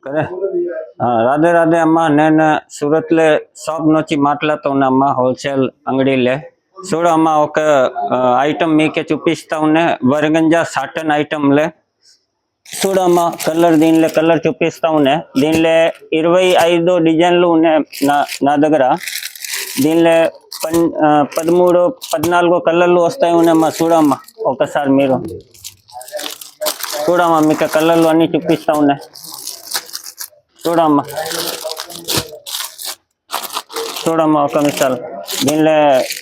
సరే రాధే రాధే అమ్మ. నేను సూరత్లో షాప్ నుంచి మాట్లాడుతూ ఉన్నా అమ్మ, హోల్సేల్ అంగడిలే. చూడు అమ్మ, ఒక ఐటమ్ మీకే చూపిస్తా ఉన్నా, వరగంజా సాటన్ ఐటమ్లే. చూడమ్మా కలర్, దీనిలో కలర్ చూపిస్తా ఉన్నా. దీనిలో 25 డిజైన్లు ఉన్నాయి నా దగ్గర. దీనిలో 13 14 కలర్లు వస్తాయి ఉన్నాయమ్మా. చూడమ్మా ఒకసారి మీరు చూడమ్మా, మీకు కలర్లు అన్నీ చూపిస్తా ఉన్నాయి. చూడమ్మా చూడమ్మా ఒక నిమిషాలు. దీనిలో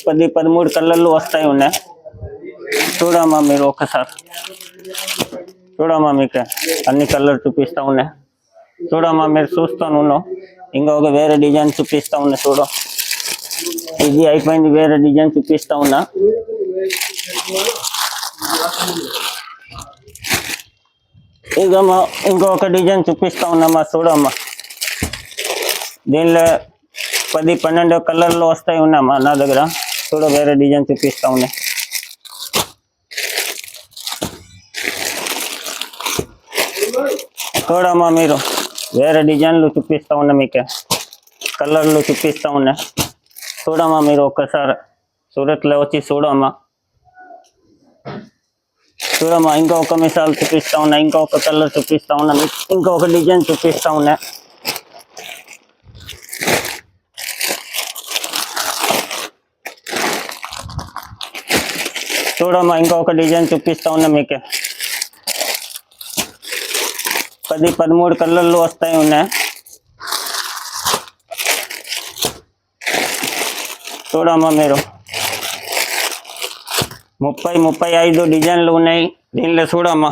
13 కలర్లు వస్తాయి ఉన్నాయి. చూడమ్మా మీరు ఒకసారి చూడమ్మా, మీకు అన్ని కలర్ చూపిస్తా ఉన్నాయి. చూడమ్మా మీరు చూస్తాను ఉన్నావు. ఇంకొక వేరే డిజైన్ చూపిస్తా ఉన్నా. చూడు, ఇది అయిపోయింది, వేరే డిజైన్ చూపిస్తా ఉన్నా. ఇకమ్మా ఇంకొక డిజైన్ చూపిస్తా ఉన్నామ్మా. చూడమ్మా, దీనిలో 10-12 కలర్లు వస్తాయి ఉన్నామ్మా నా దగ్గర. చూడ, వేరే డిజైన్ చూపిస్తా ఉన్నా. చూడమ్మా మీరు, వేరే డిజైన్లు చూపిస్తా ఉన్నా, మీకు కలర్లు చూపిస్తా ఉన్నా. చూడమ్మా మీరు ఒక్కసారి సూరత్లో వచ్చి చూడమ్మా. చూడమ్మా ఇంకొక మిసాలు చూపిస్తా ఉన్నా, ఇంకొక కలర్ చూపిస్తా ఉన్నా, మీకు ఇంకొక డిజైన్ చూపిస్తా ఉన్నా. చూడమ్మా ఇంకొక డిజైన్ చూపిస్తా ఉన్నా. మీకు 10-13 కలర్లు వస్తాయి ఉన్నాయి. చూడమ్మా మీరు, 30-35 డిజైన్లు ఉన్నాయి దీనిలో. చూడమ్మా